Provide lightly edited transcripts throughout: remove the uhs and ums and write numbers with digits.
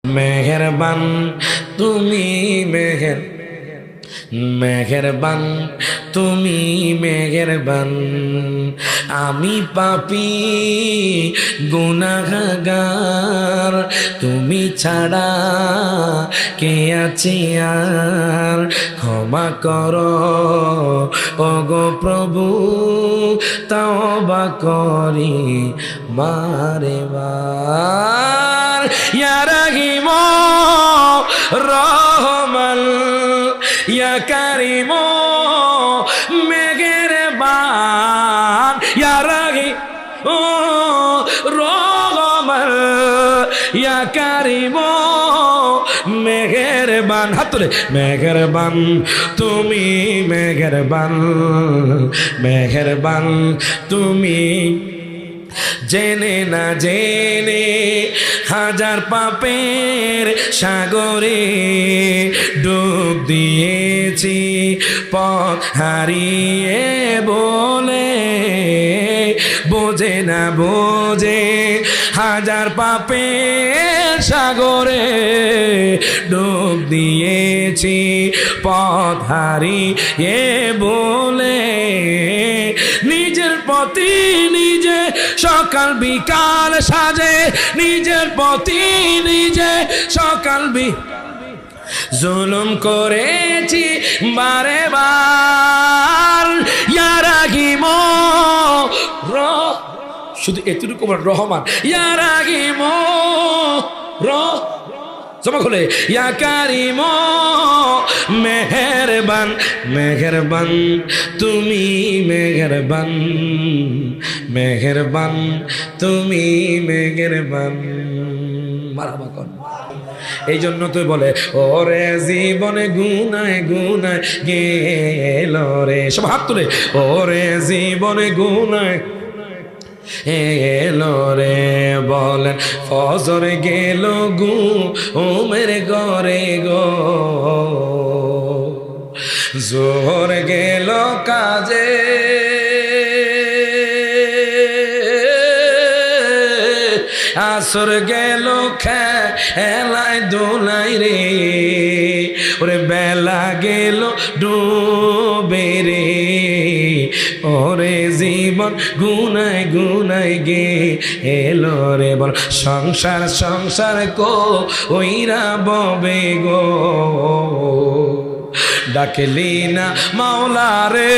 মেহেরবান তুমি মেহেরবান তুমি মেহেরবান, আমি পাপী গুনাহগার, তুমি ছাড়া কে আছে আর, ক্ষমা করো ওগো প্রভু, তওবা করি বারে বার। ইয়া রহিম রহমান, ইয়া কারিম মেহেরবান, ইয়া রহিম রহমান, ইয়া কারিম মেহেরবান। হাত তুলে মেহেরবান তুমি মেহেরবান, মেহেরবান তুমি। জেনে না জেনে হাজার পাপের সাগরে ডুব দিয়েছি, পথ হারিয়ে বলে বোঝে না বোঝে, হাজার পাপের সাগরে ডুব দিয়েছি, পথ হারিয়ে বলে নিজের প্রতি নিজে সকাল বিকাল সাজে, নিজের প্রতি নিজে সকাল জুলুম করেছি বারে বার। ইয়া রহিম শুধু এতটুকু রহমান, ইয়া রহিম জমা খুলে, ইয়া কারিম মেহেরবান, মেহেরবান তুমি মেহেরবান, মেহেরবান তুমি মেহেরবান। মারহাবা কর। এই জন্য তুই বলে ওরে জীবনে গুনায় গুনায় গেল রে, সব হাত তুলে, ওরে জীবনে গুনায় এলো রে, বলেন ফজর গেল ঘুমের ঘরে গো, জোহর গেল কাজে, আসর গেল খেলায় দোলাই রে, ওরে বেলা গেল ডুবে রে, ওরে জীবন গুনায় গুনায় গে এলো রে, বল সংসার সংসার কো ওইরা ববে গো, ডাকলি না মাওলা রে,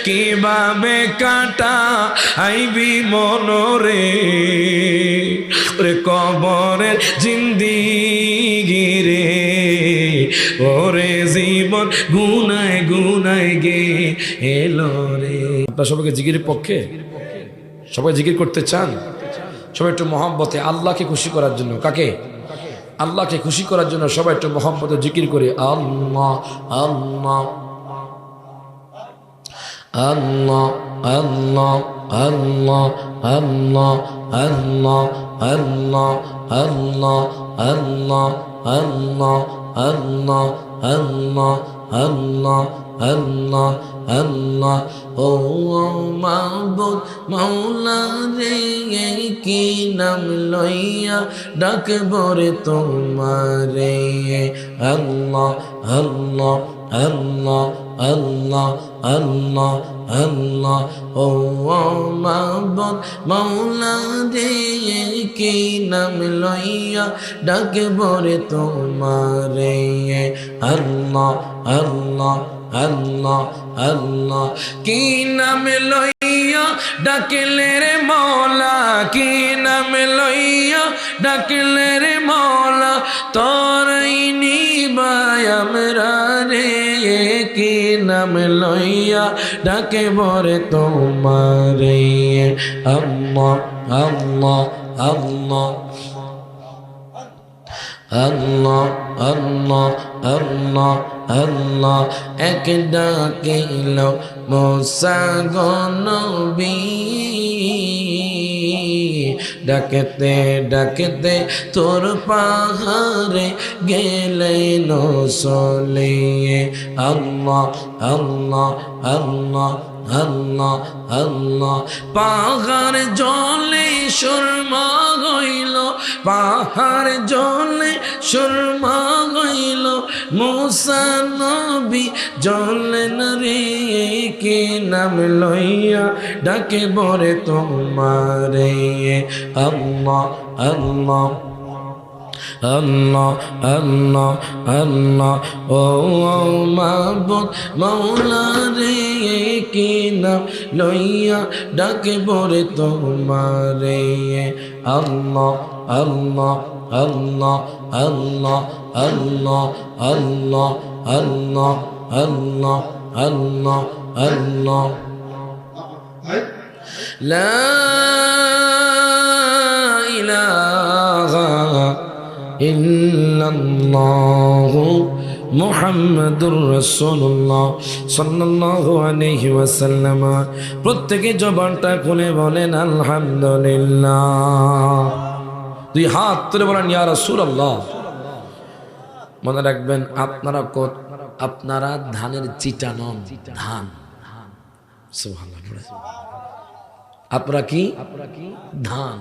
কিভাবে কাটা আইবি মনরে, ওরে কবরের জিন্দিগি রে, ওরে জীবন গুনায় গুনায় গে এলো রে। আপনারা সবাইকে জিকিরের পক্ষে, সবাই জিকির করতে চান, সবাই একটু মহব্বতে আল্লাহকে খুশি করার জন্য, কাকে? আল্লাহকে খুশি করার জন্য সবাই একটু মহব্বতে জিকির করে আল্লাহ আল্লাহ আল্লাহ আল্লাহ আল্লাহ আল্লাহ আল্লাহ আল্লাহ আল্লাহ আল্লাহ আল্লাহ আল্লাহ আল্লাহ আল্লাহ আল্লাহ আল্লাহ। ও মাবুদ মাওলা রে, কি নাম লইয়া ডাকব রে তোমারে, আল্লাহ আল্লাহ আল্লাহ আল্লাহ আল্লাহ আল্লাহ। ও মাবুদ মাওলা রে, কি নাম লইয়া ডাকব রে তোমারে, আল্লাহ আল্লাহ আল্লাহ আল্লাহ। কি নাম লইয়া ডাকলে রে মওলা, কি নাম লইয়া ডাকলে রে মওলা, তোরাই নিবাই আমরা রে, কি নাম লইয়া ডাকে বরে তোমারে, আল্লাহ আল্লাহ আল্লাহ আল্লাহ আল্লাহ আল্লাহ আল্লাহ। এক ডাকিল মুসা গো নবী, ডাকতে ডাকতে তোর পাহাড়ে গেলেন চলে, আল্লাহ আল্লাহ আল্লাহ আল্লাহ আল্লাহ পাহাড় জলে সুরমা হইল পাহাড় জলে সুরমা হইল মুসা নবী জলেন রে কি নাম লইয়া ডাকে বরে তোমারে আল্লাহ আল্লাহ আল্লাহ আল্লাহ আল্লাহ ও মাবুদ মৌলা রে কি নাম লইয়া ডাকে বরে তোমারে আল্লাহ আল্লাহ আল্লাহ আল্লাহ আল্লাহ আল্লাহ আল্লাহ আল্লাহ আল্লাহ আল্লাহ লা ইলাহা ইল্লাল্লাহু মুহাম্মাদুর রাসূলুল্লাহ সাল্লাল্লাহু আলাইহি ওয়াসাল্লাম। প্রত্যেকে জবানটা খুলে বলেন আলহামদুলিল্লাহ। দুই হাত তুলে বলেন ইয়া রাসূলুল্লাহ। মনে রাখবেন আপনারা ধানের চিটা নন, ধান। সুবহানাল্লাহ। আপনারা কি ধান।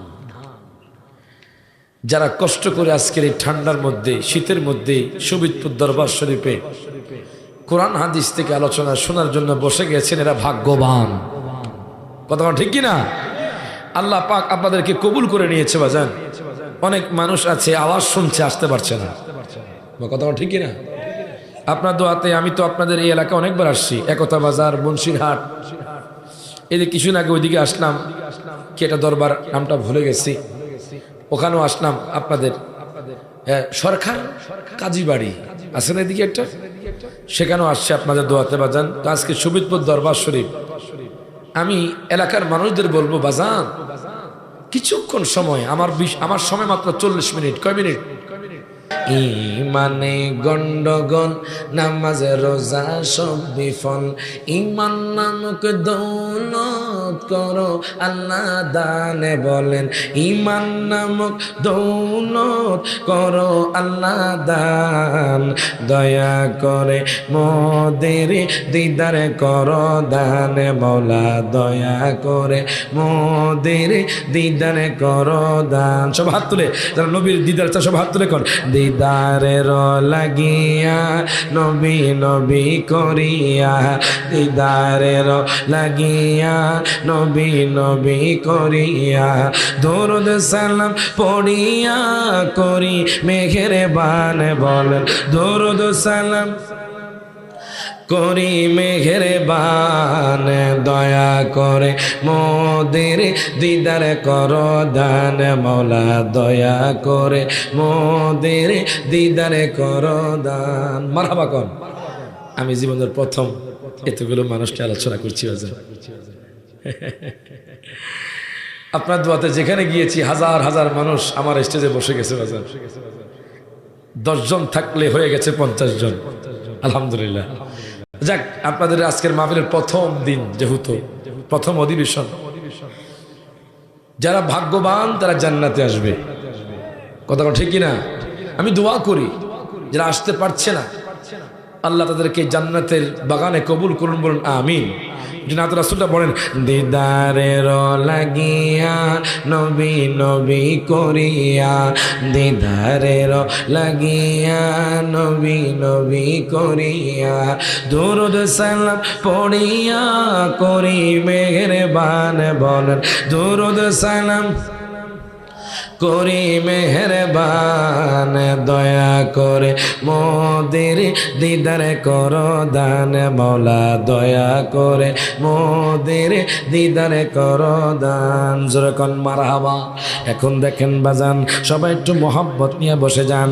যারা কষ্ট করে আজকের এই ঠান্ডার মধ্যে শীতের মধ্যে শোভিতপুর দরবার শরীফে কোরআন হাদিস থেকে আলোচনা শোনার জন্য বসে গেছেন, এরা ভাগ্যবান। কথা ঠিক কিনা? আল্লাহ পাক আপনাদেরকে কবুল করে নিয়েছে বাজান। অনেক মানুষ আছে আওয়াজ শুনছে, আসতে পারছে না। কথা ঠিক কিনা? আপনার দোয়াতে আমি তো আপনাদের এই এলাকা অনেকবার আসছি, একতা বাজার, বনশিরহাট, এদিকে কিছুদিন আগে ওইদিকে আসলাম, কি এটা দরবার নামটা ভুলে গেছি, ওখানেও আসলাম। আপনাদের সরকার কাজীবাড়ি আছে না এদিকে একটা, সেখানেও আসছে আপনাদের দোয়াতে বাজান। তো আজকে শোভিতপুর দরবার শরীফ, আমি এলাকার মানুষদের বলবো বাজান কিছুক্ষণ সময়, আমার সময় মাত্র 40 মিনিট। কয় মিনিট? ইমানে গন্ডগোল নামাজ রোজা সব বিফল, ইমান নামক দৌলত করো আল্লাহ দানে বলেন, ইমান নামক দৌলত করো আল্লাহ দান, দয়া করে মোদের দিদার করো দান মৌলা, দয়া করে মোদের দিদার করো দান। সব হাত তুলে, যারা নবীর দিদার চা সব হাত তুলে কর। দিদারের লাগিয়া নবী নবী করিয়া, দিদারের লাগিয়া নবী নবী করিয়া, দরুদ সালাম পড়িয়া করি মেঘের বান বলেন, দরুদ সালাম করি মেঘের বান, দয়া করে মোদের দিদার করো দান মৌলা, দয়া করে মোদের দিদার করো দান। মারহাবা কর। আমি জীবনের প্রথম এতগুলো মানুষকে আলোচনা করছি। আপনার দোয়াতে যেখানে গিয়েছি হাজার হাজার মানুষ আমার স্টেজে বসে গেছে বাজার। 10 জন থাকলে হয়ে গেছে 50 জন। আলহামদুলিল্লাহ। যাক, আপনাদের আজকের মাহফিলের প্রথম দিন, যেহেতু প্রথম অধিবেশন, যারা ভাগ্যবান তারা জান্নাতে আসবে। কথা ঠিক কিনা? আমি দোয়া করি যারা আসতে পারছে না আল্লাহ তাদেরকে জান্নাতের বাগানে কবুল করুন, বলুন আমিন। জনাত রাসূলটা বলেন, দিদারের লাগিয়া নবী নবী করিয়া, দিদারের লাগিয়া নবী নবী করিয়া, দরুদ সালাম পড়িয়া করি মেঘের বান বলেন, দরুদ সালাম করি মেহেরবান, দয়া করে মোদের দিদার করো দান মৌলা, দয়া করে মোদের দিদার করো দান। যেরকম মারহাবা। এখন দেখেন বাজান, সবাই একটু মোহাব্বত নিয়ে বসে যান।